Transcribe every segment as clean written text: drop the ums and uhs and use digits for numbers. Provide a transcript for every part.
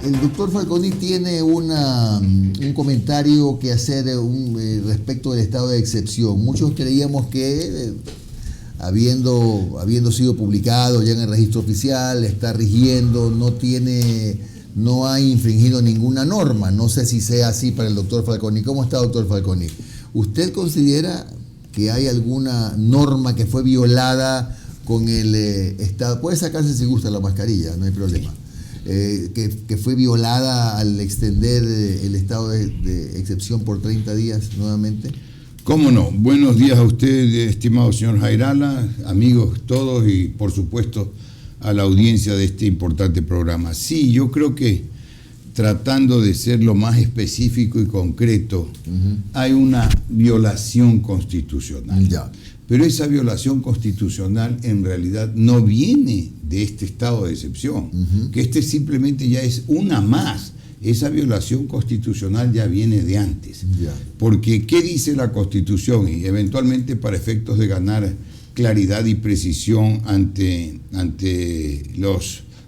El doctor Falconi tiene un comentario que hacer respecto del estado de excepción. Muchos creíamos que, habiendo sido publicado ya en el registro oficial, está rigiendo, no ha infringido ninguna norma. No sé si sea así para el doctor Falconi. ¿Cómo está, doctor Falconi? ¿Usted considera que hay alguna norma que fue violada con el estado? Puede sacarse si gusta la mascarilla, no hay problema. Que fue violada al extender el estado de excepción por 30 días nuevamente? ¿Cómo no? Buenos días a usted, estimado señor Jairala, amigos todos y por supuesto a la audiencia de este importante programa. Sí, yo creo que tratando de ser lo más específico y concreto, hay una violación constitucional. Ya. Pero esa violación constitucional en realidad no viene de este estado de excepción, que este simplemente ya es una más. Esa violación constitucional ya viene de antes. Ya. Porque, ¿qué dice la Constitución? Y eventualmente para efectos de ganar claridad y precisión ante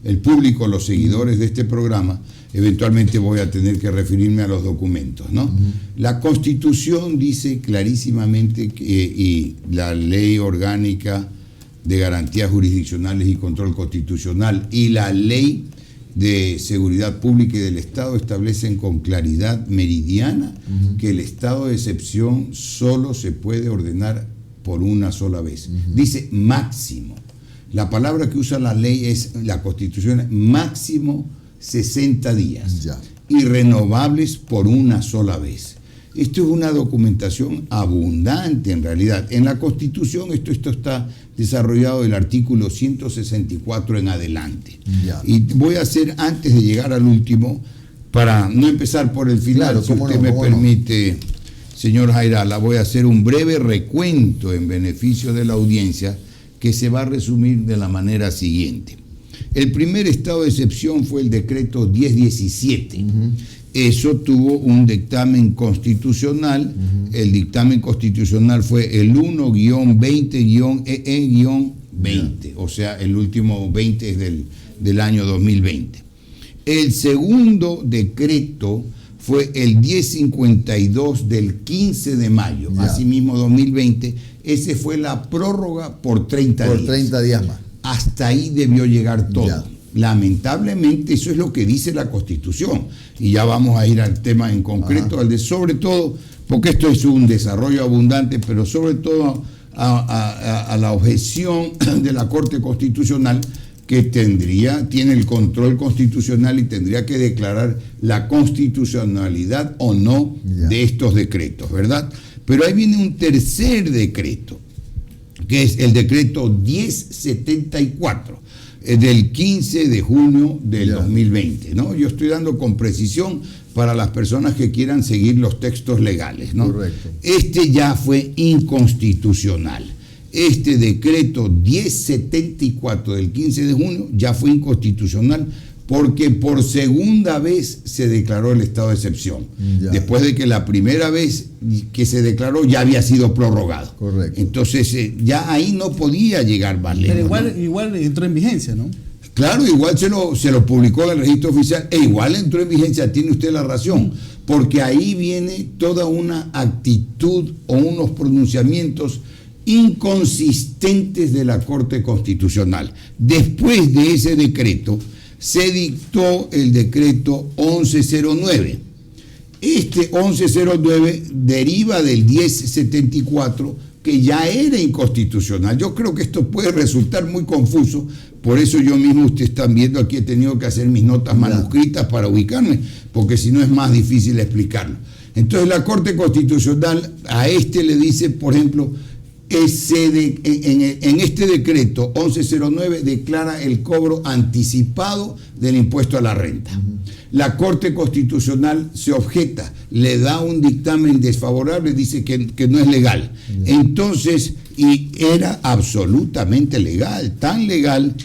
el público, los seguidores de este programa, eventualmente voy a tener que referirme a los documentos, ¿no? La Constitución dice clarísimamente y la Ley Orgánica de Garantías Jurisdiccionales y Control Constitucional y la Ley de Seguridad Pública y del Estado establecen con claridad meridiana que el estado de excepción solo se puede ordenar por una sola vez. Dice máximo. La palabra que usa la ley la Constitución es máximo 60 días. Ya. Y renovables por una sola vez. Esto es una documentación abundante en realidad. En la Constitución esto está desarrollado del artículo 164 en adelante. Ya. Y voy a hacer, antes de llegar al último, para no empezar por el final, Claro, si usted me permite, señor Jairala, voy a hacer un breve recuento en beneficio de la audiencia que se va a resumir de la manera siguiente. El primer estado de excepción fue el decreto 1017. Eso tuvo un dictamen constitucional. El dictamen constitucional fue el 1-20-EE-20, o sea, el último 20 es del año 2020. El segundo decreto fue el 1052 del 15 de mayo, asimismo 2020. Ese fue la prórroga por 30 días. Por 30 días más. Hasta ahí debió llegar todo. Ya. Lamentablemente eso es lo que dice la Constitución. Y ya vamos a ir al tema en concreto, sobre todo, porque esto es un desarrollo abundante, pero sobre todo a la objeción de la Corte Constitucional, que tiene el control constitucional y tendría que declarar la constitucionalidad o no de estos decretos, ¿verdad? Pero ahí viene un tercer decreto, que es el decreto 1074, del 15 de junio del 2020, ¿no? Yo estoy dando con precisión para las personas que quieran seguir los textos legales, ¿no? Correcto. Este ya fue inconstitucional. Este decreto 1074 del 15 de junio ya fue inconstitucional porque por segunda vez se declaró el estado de excepción, después de que la primera vez que se declaró ya había sido prorrogado. Correcto. Entonces ya ahí no podía llegar más lejos. Pero igual entró en vigencia, ¿no? Claro, igual se lo publicó en el registro oficial e igual entró en vigencia, tiene usted la razón, porque ahí viene toda una actitud o unos pronunciamientos inconsistentes de la Corte Constitucional. Después de ese decreto se dictó el decreto 1109. Este 1109 deriva del 1074, que ya era inconstitucional. Yo creo que esto puede resultar muy confuso, por eso yo mismo, ustedes están viendo aquí, he tenido que hacer mis notas manuscritas para ubicarme, porque si no es más difícil explicarlo. Entonces la Corte Constitucional a le dice, por ejemplo, en este decreto 1109 declara el cobro anticipado del impuesto a la renta. La Corte Constitucional se objeta, le da un dictamen desfavorable, dice que no es legal. Entonces, y era absolutamente legal, tan legal,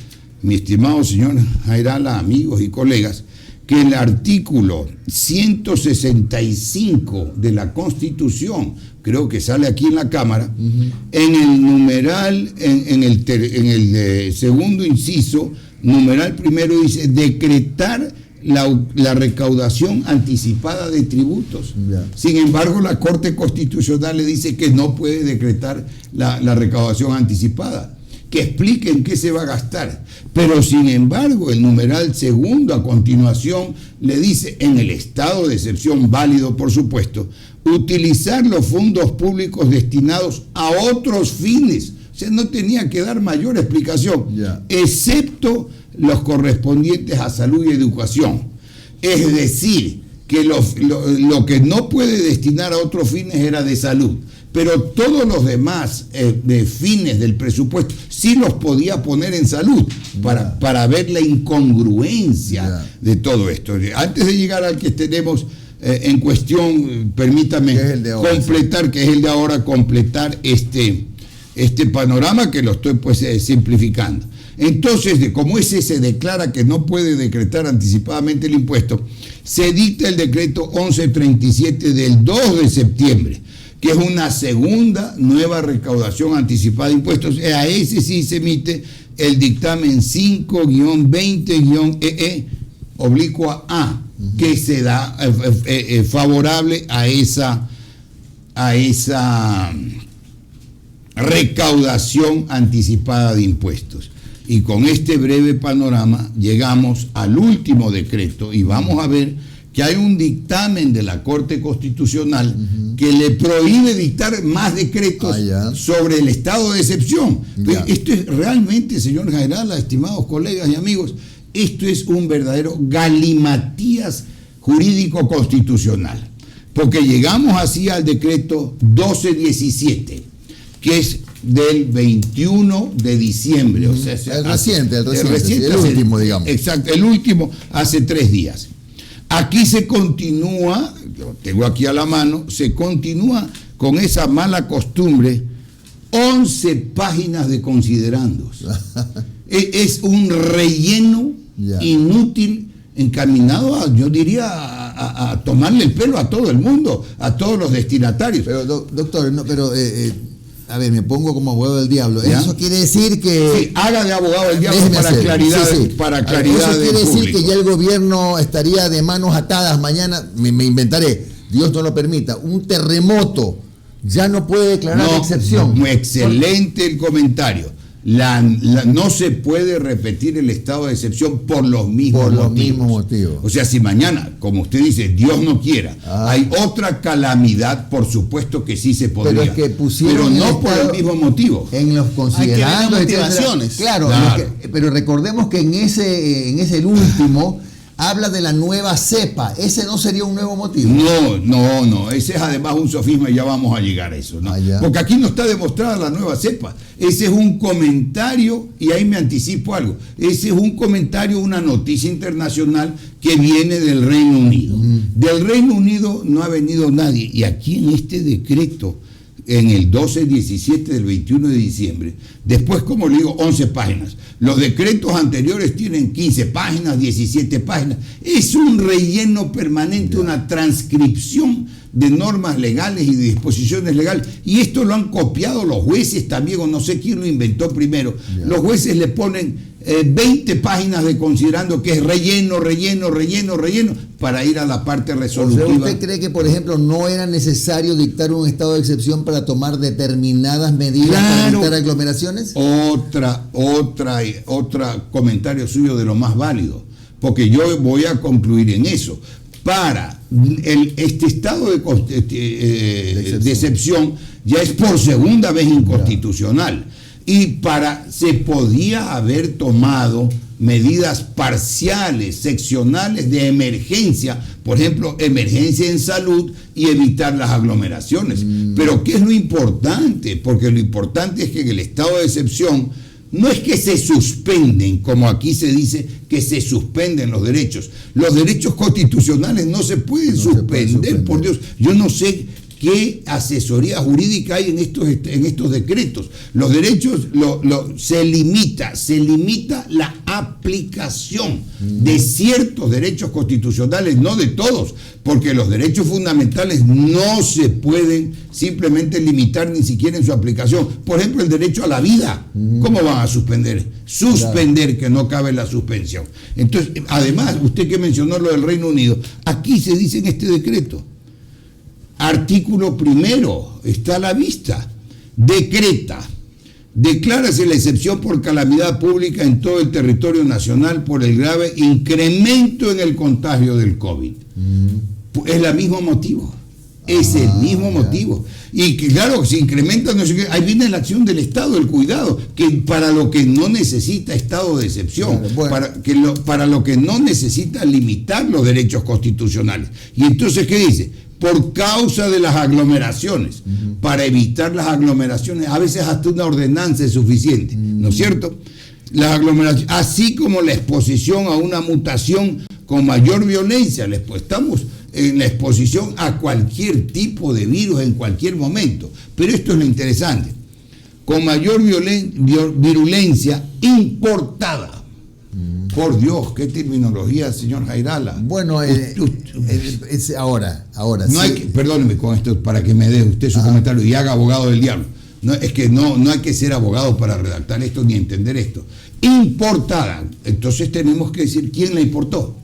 mi estimado señor Jairala, amigos y colegas, que el artículo 165 de la Constitución, creo que sale aquí en la Cámara, en el numeral, en el segundo inciso, numeral primero dice decretar la recaudación anticipada de tributos. Ya. Sin embargo, la Corte Constitucional le dice que no puede decretar la recaudación anticipada, que explique en qué se va a gastar. Pero sin embargo, el numeral segundo a continuación le dice, en el estado de excepción válido, por supuesto, utilizar los fondos públicos destinados a otros fines. O sea, no tenía que dar mayor explicación, Ya. excepto los correspondientes a salud y educación. Es decir, que lo que no puede destinar a otros fines era de salud, pero todos los demás de fines del presupuesto sí los podía poner en salud para ver la incongruencia de todo esto. Antes de llegar al que tenemos en cuestión, permítame ¿Qué es el de ahora? completar, que es el de ahora, completar este panorama que lo estoy pues simplificando. Entonces, como ese se declara que no puede decretar anticipadamente el impuesto, se dicta el decreto 1137 del 2 de septiembre, que es una segunda nueva recaudación anticipada de impuestos. A ese sí se emite el dictamen 5-20-EE oblicua A, que se da favorable a esa recaudación anticipada de impuestos. Y con este breve panorama llegamos al último decreto y vamos a ver que hay un dictamen de la Corte Constitucional que le prohíbe dictar más decretos sobre el estado de excepción. Esto es realmente, señor general, estimados colegas y amigos, esto es un verdadero galimatías jurídico constitucional, porque llegamos así al decreto 1217, que es del 21 de diciembre, o sea, el reciente, el último, digamos. Exacto, el último, hace 3 días. Aquí se continúa, lo tengo aquí a la mano, se continúa con esa mala costumbre, 11 páginas de considerandos. Es un relleno inútil, encaminado yo diría, a tomarle el pelo a todo el mundo, a todos los destinatarios. Pero, doctor, no, pero... a ver, me pongo como abogado del diablo. ¿Ya? Eso quiere decir que... Sí, haga de abogado del diablo para claridad. Para claridad. Eso quiere decir que ya el gobierno estaría de manos atadas mañana, me inventaré, Dios no lo permita, un terremoto ya no puede declarar excepción. Excelente el comentario. No se puede repetir el estado de excepción por los mismos motivos. O sea, si mañana, como usted dice, Dios no quiera, hay otra calamidad, por supuesto que sí se podría. Pero no por el mismo motivo. En los considerandos, motivaciones. Claro. Pero recordemos que en ese el último habla de la nueva cepa. ¿Ese no sería un nuevo motivo? No. Ese es además un sofisma y ya vamos a llegar a eso, ¿no? Porque aquí no está demostrada la nueva cepa. Ese es un comentario, y ahí me anticipo algo. Ese es un comentario, una noticia internacional que viene del Reino Unido. Del Reino Unido no ha venido nadie. Y aquí en este decreto, en el 1217 del 21 de diciembre, después, como le digo, 11 páginas. Los decretos anteriores tienen 15 páginas, 17 páginas. Es un relleno permanente, una transcripción de normas legales y de disposiciones legales. Y esto lo han copiado los jueces también, o no sé quién lo inventó primero. Los jueces le ponen 20 páginas de considerando que es relleno, para ir a la parte resolutiva. O sea, ¿usted cree que, por ejemplo, no era necesario dictar un estado de excepción para tomar determinadas medidas para evitar aglomeraciones? Otra comentario suyo de lo más válido, porque yo voy a concluir en eso. Para este estado de excepción ya es por segunda vez inconstitucional. Y se podía haber tomado medidas parciales, seccionales de emergencia, por ejemplo, emergencia en salud y evitar las aglomeraciones. Pero ¿qué es lo importante? Porque lo importante es que en el estado de excepción no es que se suspenden, como aquí se dice que se suspenden los derechos. Los derechos constitucionales no se pueden suspender, por Dios. Yo no sé qué asesoría jurídica hay en estos decretos. Los derechos se limita la aplicación aplicación de ciertos derechos constitucionales, no de todos, porque los derechos fundamentales no se pueden simplemente limitar ni siquiera en su aplicación. Por ejemplo, el derecho a la vida. ¿Cómo van a suspender? Suspender, que no cabe la suspensión. Entonces, además, usted que mencionó lo del Reino Unido, aquí se dice en este decreto, artículo 1, está a la vista, declárase la excepción por calamidad pública en todo el territorio nacional por el grave incremento en el contagio del COVID. Es el mismo motivo. Es el mismo motivo. Y que claro, se incrementa, no sé qué, ahí viene la acción del Estado, el cuidado, que para lo que no necesita estado de excepción, claro, bueno, para lo que no necesita limitar los derechos constitucionales. Y entonces, ¿qué dice? Por causa de las aglomeraciones, para evitar las aglomeraciones, a veces hasta una ordenanza es suficiente, ¿no es cierto? Las aglomeraciones, así como la exposición a una mutación con mayor violencia, estamos en la exposición a cualquier tipo de virus en cualquier momento, pero esto es lo interesante, con mayor virulencia importada. Por Dios, qué terminología, señor Jairala. Bueno, ahora no hay que, perdóneme con esto para que me dé usted su comentario y haga abogado del diablo. No, es que no hay que ser abogado para redactar esto ni entender esto. Importada. Entonces tenemos que decir quién la importó.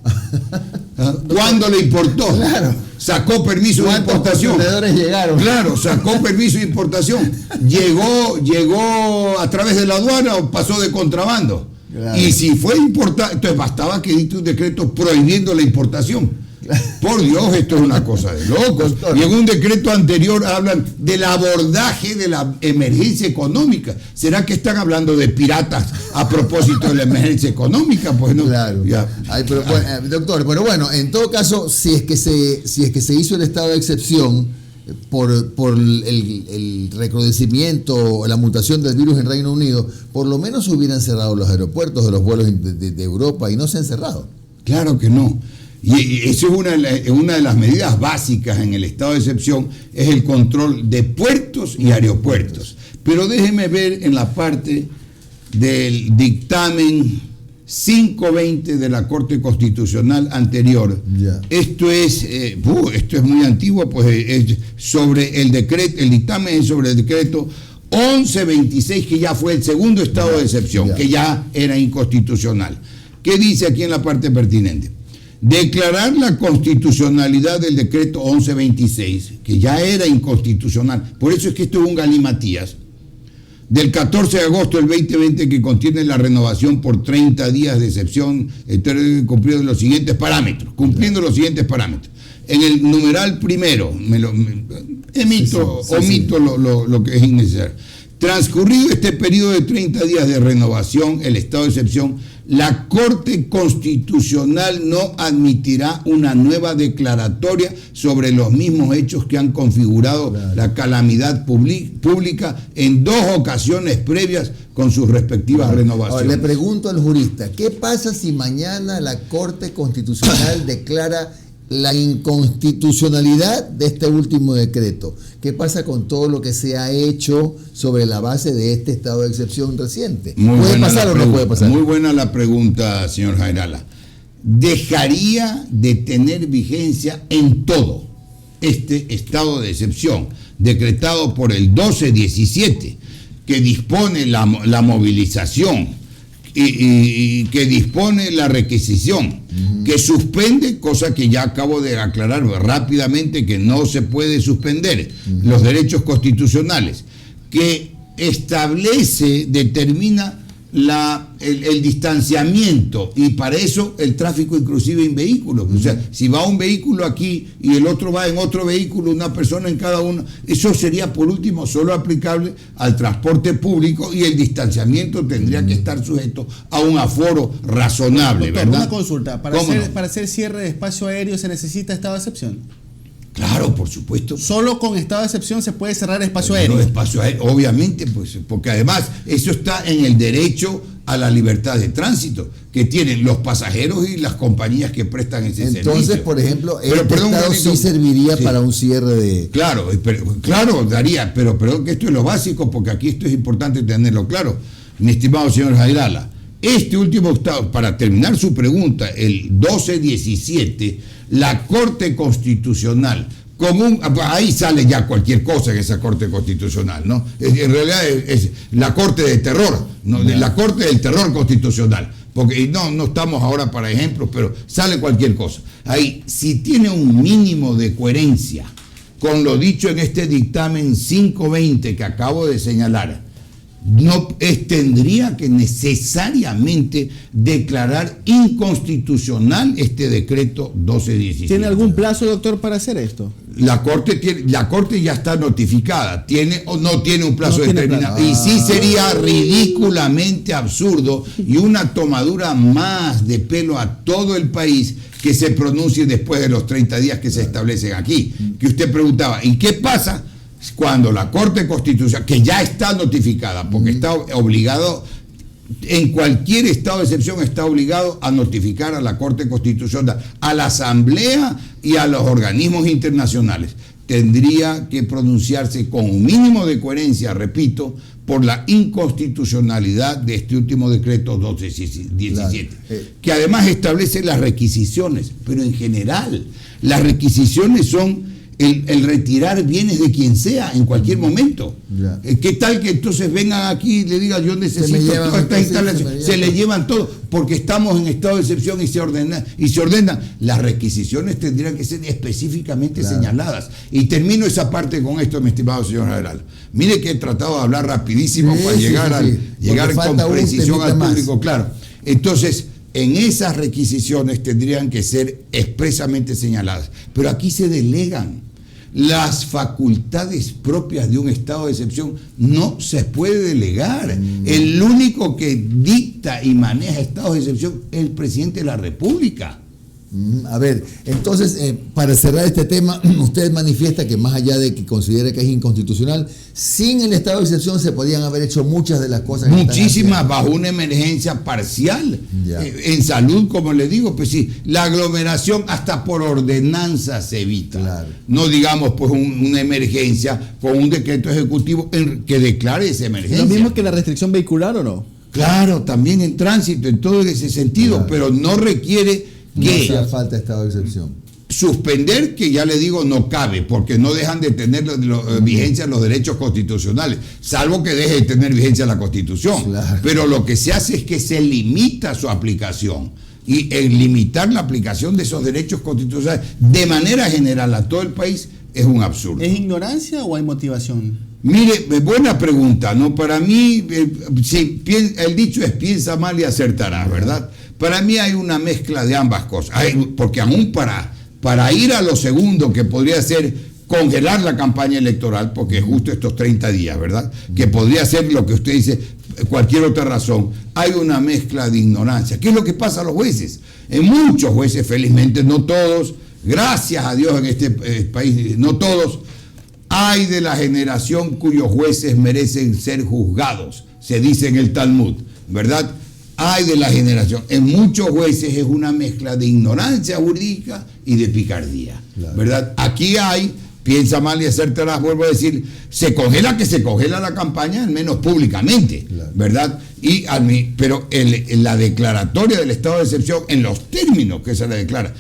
¿Cuándo le importó? Claro. Sacó permiso de importación. ¿Cuántos llegaron? Claro, sacó permiso de importación. Llegó a través de la aduana o pasó de contrabando. Claro. Y si fue importado, entonces bastaba que dicte un decreto prohibiendo la importación. Por Dios, esto es una cosa de locos. Y en un decreto anterior hablan del abordaje de la emergencia económica. ¿Será que están hablando de piratas a propósito de la emergencia económica? Pues no. Claro. Doctor, pero bueno, en todo caso, si es que se hizo el estado de excepción por el recrudecimiento, la mutación del virus en Reino Unido, por lo menos hubieran cerrado los aeropuertos de los vuelos de Europa y no se han cerrado. Claro que no. Y eso es una de las medidas básicas en el estado de excepción, es el control de puertos y aeropuertos. Pero déjeme ver en la parte del dictamen 520 de la Corte Constitucional anterior. Ya. Esto es muy antiguo, pues es sobre el decreto, el dictamen es sobre el decreto 1126, que ya fue el segundo estado de excepción, que ya era inconstitucional. ¿Qué dice aquí en la parte pertinente? Declarar la constitucionalidad del decreto 1126, que ya era inconstitucional, por eso es que esto es un galimatías, del 14 de agosto del 2020, que contiene la renovación por 30 días de excepción, cumpliendo los siguientes parámetros. En el numeral primero, omito lo que es innecesario. Transcurrido este periodo de 30 días de renovación, el estado de excepción, la Corte Constitucional no admitirá una nueva declaratoria sobre los mismos hechos que han configurado la calamidad pública en 2 ocasiones previas con sus respectivas renovaciones. Ahora, le pregunto al jurista, ¿qué pasa si mañana la Corte Constitucional declara la inconstitucionalidad de este último decreto? ¿Qué pasa con todo lo que se ha hecho sobre la base de este estado de excepción reciente? ¿Puede pasar o no puede pasar? Muy buena la pregunta, señor Jairala. Dejaría de tener vigencia en todo este estado de excepción decretado por el 1217, que dispone la movilización y que dispone la requisición, que suspende, cosa que ya acabo de aclarar rápidamente, que no se puede suspender los derechos constitucionales, que establece, determina el distanciamiento, y para eso el tráfico inclusive en vehículos. O sea, si va un vehículo aquí y el otro va en otro vehículo, una persona en cada uno, eso sería por último solo aplicable al transporte público, y el distanciamiento tendría que estar sujeto a un aforo razonable. Doctor, ¿verdad? Una consulta, para hacer cierre de espacio aéreo se necesita estado de excepción. Claro, por supuesto. Solo con estado de excepción se puede cerrar espacio aéreo. Espacio aéreo, obviamente, pues, porque además eso está en el derecho a la libertad de tránsito que tienen los pasajeros y las compañías que prestan ese servicio. Entonces, por ejemplo, estado sí serviría para un cierre de... Claro, daría, pero que esto es lo básico, porque aquí esto es importante tenerlo claro. Mi estimado señor Jairala, este último octavo, para terminar su pregunta, el 12-17, la Corte Constitucional, ahí sale ya cualquier cosa en esa Corte Constitucional, ¿no? En realidad es la Corte de Terror, ¿no? La Corte del Terror Constitucional, porque no estamos ahora para ejemplos, pero sale cualquier cosa. Ahí, si tiene un mínimo de coherencia con lo dicho en este dictamen 520 que acabo de señalar, tendría que necesariamente declarar inconstitucional este decreto 1217. ¿Tiene algún plazo, doctor, para hacer esto? La Corte ya está notificada, ¿tiene o no tiene un plazo determinado? Y sí sería ridículamente absurdo y una tomadura más de pelo a todo el país que se pronuncie después de los 30 días que se establecen aquí. Que usted preguntaba, ¿y qué pasa cuando la Corte Constitucional, que ya está notificada, porque está obligado, en cualquier estado de excepción está obligado a notificar a la Corte Constitucional, a la Asamblea y a los organismos internacionales? Tendría que pronunciarse con un mínimo de coherencia, repito, por la inconstitucionalidad de este último decreto 1217, que además establece las requisiciones, pero en general las requisiciones son el retirar bienes de quien sea en cualquier momento. ¿Qué tal que entonces vengan aquí y le digan yo necesito todas estas instalaciones? Se le llevan todo porque estamos en estado de excepción y se ordenan. Las requisiciones tendrían que ser específicamente señaladas. Y termino esa parte con esto, mi estimado señor general. Mire que he tratado de hablar rapidísimo para llegar con precisión al público, claro. Entonces, en esas requisiciones tendrían que ser expresamente señaladas. Pero aquí se delegan. Las facultades propias de un estado de excepción no se puede delegar. El único que dicta y maneja estados de excepción es el presidente de la República. A ver, entonces, para cerrar este tema, usted manifiesta que más allá de que considere que es inconstitucional, sin el estado de excepción se podían haber hecho muchas de las cosas. Muchísimas, bajo una emergencia parcial. En salud, como le digo, pues sí, la aglomeración hasta por ordenanza se evita. Claro. No digamos pues una emergencia con un decreto ejecutivo que declare esa emergencia. ¿Lo mismo que la restricción vehicular o no? Claro, también en tránsito, en todo ese sentido, pero no requiere no hacía falta estado de excepción. Suspender, que ya le digo, no cabe, porque no dejan de tener vigencia los derechos constitucionales, salvo que deje de tener vigencia la Constitución. Claro. Pero lo que se hace es que se limita su aplicación. Y el limitar la aplicación de esos derechos constitucionales de manera general a todo el país es un absurdo. ¿Es ignorancia o hay motivación? Mire, buena pregunta, ¿no? Para mí, el dicho es piensa mal y acertarás, ¿verdad? Para mí hay una mezcla de ambas cosas, porque aún para ir a lo segundo, que podría ser congelar la campaña electoral, porque es justo estos 30 días, ¿verdad? Que podría ser lo que usted dice, cualquier otra razón, hay una mezcla de ignorancia. ¿Qué es lo que pasa a los jueces? En muchos jueces, felizmente, no todos, gracias a Dios en este país, no todos, hay de la generación cuyos jueces merecen ser juzgados, se dice en el Talmud, ¿verdad? Hay de la generación. En muchos jueces es una mezcla de ignorancia jurídica y de picardía, claro. ¿Verdad? Aquí hay, piensa mal y acertarás, vuelvo a decir, se congela la campaña, al menos públicamente, claro. ¿Verdad? Pero la declaratoria del estado de excepción, en los términos que se le declara,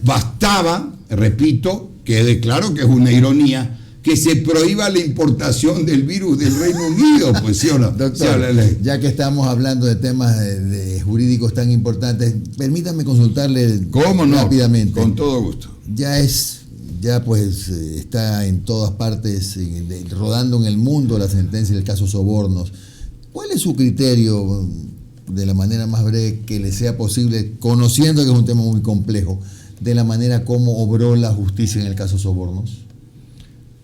bastaba, repito, quede claro que es una ironía, que se prohíba la importación del virus del Reino Unido, pues sí o no. Doctor, ya que estamos hablando de temas de jurídicos tan importantes, permítame consultarle rápidamente. Con todo gusto. Ya está en todas partes, rodando en el mundo la sentencia del caso Sobornos. ¿Cuál es su criterio, de la manera más breve que le sea posible, conociendo que es un tema muy complejo, de la manera como obró la justicia en el caso Sobornos?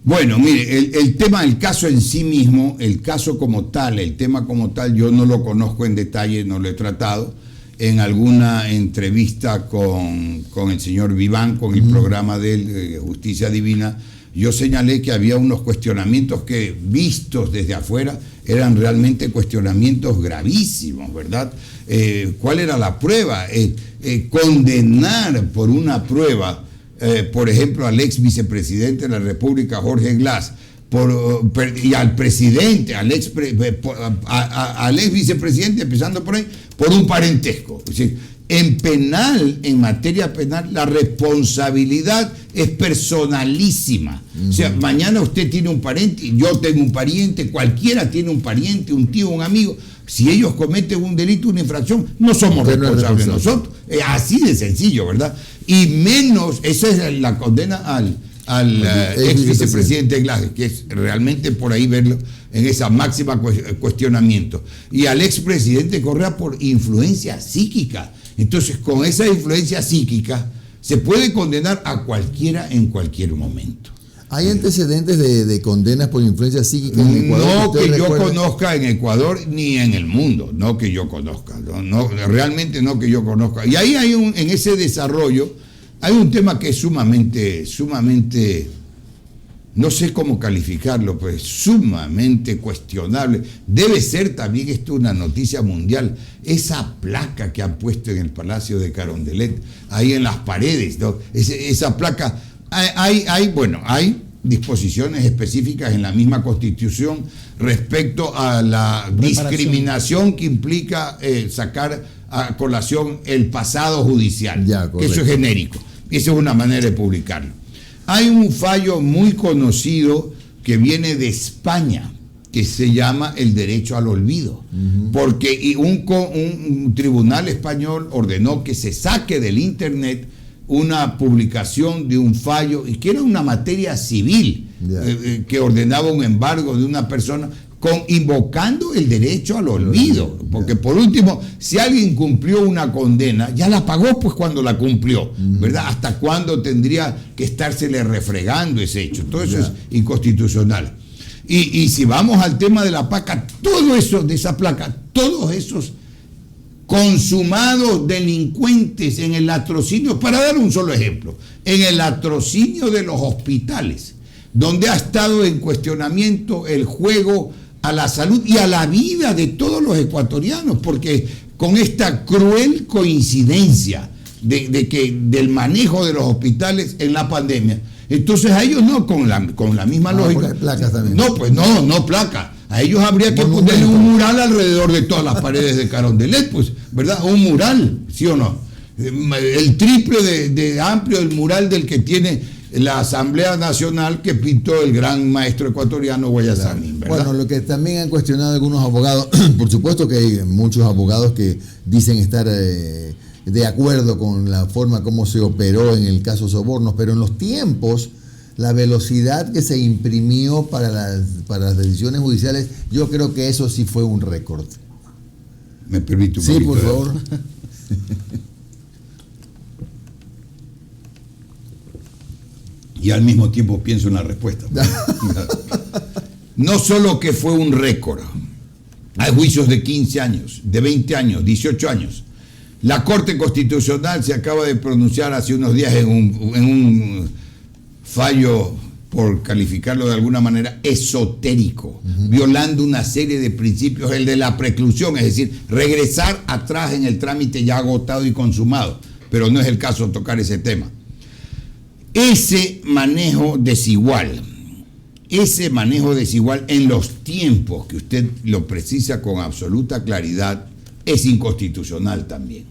Bueno, mire, el tema del caso en sí mismo, el caso como tal, el tema como tal, yo no lo conozco en detalle, no lo he tratado. En alguna entrevista con el señor Viván, con el programa de él, Justicia Divina, yo señalé que había unos cuestionamientos que, vistos desde afuera, eran realmente cuestionamientos gravísimos, ¿verdad? ¿Cuál era la prueba? Condenar por una prueba, por ejemplo, al ex vicepresidente de la República, Jorge Glass, y al presidente, al ex vicepresidente, empezando por ahí, por un parentesco. Es decir, en materia penal, la responsabilidad es personalísima. O sea, mañana usted tiene un pariente, yo tengo un pariente, cualquiera tiene un pariente, un tío, un amigo. Si ellos cometen un delito, una infracción, no somos responsables nosotros. Es así de sencillo, ¿verdad? Y menos, esa es la condena al ex vicepresidente Glass, que es realmente por ahí verlo en esa máxima cuestionamiento. Y al expresidente Correa por influencia psíquica. Entonces, con esa influencia psíquica se puede condenar a cualquiera en cualquier momento. ¿Hay antecedentes de condenas por influencia psíquica en Ecuador? No que yo conozca en Ecuador ni en el mundo, no que yo conozca, realmente no que yo conozca. Y ahí hay en ese desarrollo, hay un tema que es sumamente, no sé cómo calificarlo, pues sumamente cuestionable. Debe ser también esto una noticia mundial. Esa placa que han puesto en el Palacio de Carondelet, ahí en las paredes, ¿no? Esa placa, hay disposiciones específicas en la misma Constitución respecto a la discriminación que implica sacar a colación el pasado judicial. Que eso es genérico. Esa es una manera de publicarlo. Hay un fallo muy conocido que viene de España, que se llama el derecho al olvido, porque un tribunal español ordenó que se saque del internet una publicación de un fallo, y que era una materia civil, que ordenaba un embargo de una persona, invocando el derecho al olvido, porque por último, si alguien cumplió una condena, ya la pagó pues cuando la cumplió, ¿verdad? ¿Hasta cuándo tendría que estársele refregando ese hecho? Todo eso es inconstitucional. Y si vamos al tema de la placa, todo eso de esa placa, todos esos consumados delincuentes en el latrocinio, para dar un solo ejemplo, en el latrocinio de los hospitales, donde ha estado en cuestionamiento el juego a la salud y a la vida de todos los ecuatorianos, porque con esta cruel coincidencia del manejo de los hospitales en la pandemia, entonces a ellos no, con la misma lógica. Placas también. No, pues no placa. A ellos habría que ponerle un mural alrededor de todas las paredes de Carondelet, pues, ¿verdad? Un mural, ¿sí o no? El triple de amplio el mural del que tiene la Asamblea Nacional que pintó el gran maestro ecuatoriano Guayasamín, ¿verdad? Bueno, lo que también han cuestionado algunos abogados, por supuesto que hay muchos abogados que dicen estar de acuerdo con la forma como se operó en el caso Sobornos, pero en los tiempos, la velocidad que se imprimió para las decisiones judiciales, yo creo que eso sí fue un récord. ¿Me permite un poquito? Sí, por favor. Y al mismo tiempo pienso en la respuesta. No solo que fue un récord, hay juicios de 15 años, de 20 años, 18 años. La Corte Constitucional se acaba de pronunciar hace unos días en un fallo, por calificarlo de alguna manera, esotérico, violando una serie de principios, el de la preclusión, es decir, regresar atrás en el trámite ya agotado y consumado, pero no es el caso tocar ese tema. Ese manejo desigual en los tiempos que usted lo precisa con absoluta claridad es inconstitucional también.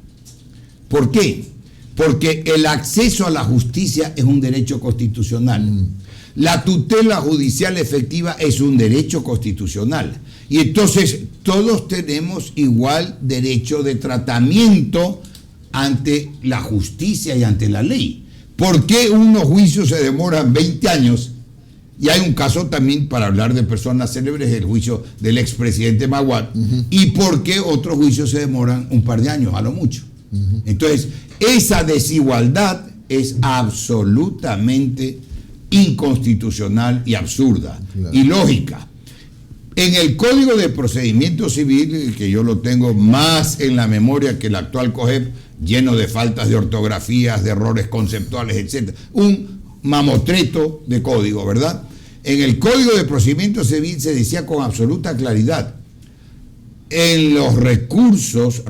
¿Por qué? Porque el acceso a la justicia es un derecho constitucional. La tutela judicial efectiva es un derecho constitucional. Y entonces todos tenemos igual derecho de tratamiento ante la justicia y ante la ley. ¿Por qué unos juicios se demoran 20 años? Y hay un caso también, para hablar de personas célebres, el juicio del expresidente Maguad. ¿Y por qué otros juicios se demoran un par de años, a lo mucho? Entonces, esa desigualdad es absolutamente inconstitucional y absurda, ilógica. En el Código de Procedimiento Civil, que yo lo tengo más en la memoria que el actual COGEP, lleno de faltas de ortografías, de errores conceptuales, etc. Un mamotreto de código, ¿verdad? En el Código de Procedimiento Civil se decía con absoluta claridad, en los recursos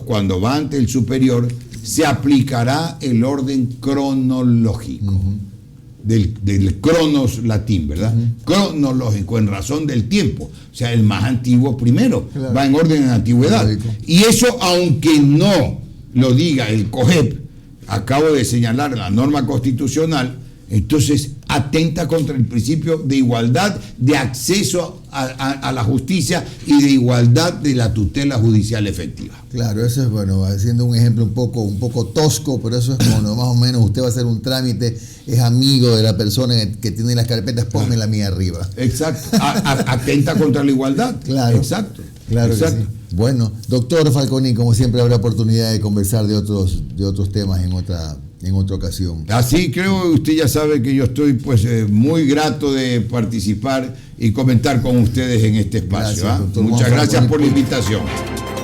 cuando va ante el superior, se aplicará el orden cronológico. del cronos latín, ¿verdad? Cronológico, en razón del tiempo. O sea, el más antiguo primero, Claro. va en orden en antigüedad. Lógico. Y eso, aunque no lo diga el COGEP, acabo de señalar la norma constitucional, entonces atenta contra el principio de igualdad de acceso a la justicia y de igualdad de la tutela judicial efectiva. Claro, eso es bueno, haciendo un ejemplo un poco tosco, pero eso es como no, más o menos usted va a hacer un trámite, es amigo de la persona que tiene las carpetas, ponme la mía arriba. Exacto, atenta contra la igualdad. Claro. Exacto. Claro Exacto. que sí. Bueno, doctor Falconi, como siempre habrá oportunidad de conversar de otros temas en otra ocasión. Así creo, usted ya sabe que yo estoy pues muy grato de participar y comentar con ustedes en este espacio. Gracias, doctor Muchas Juan gracias Falconi. por la invitación.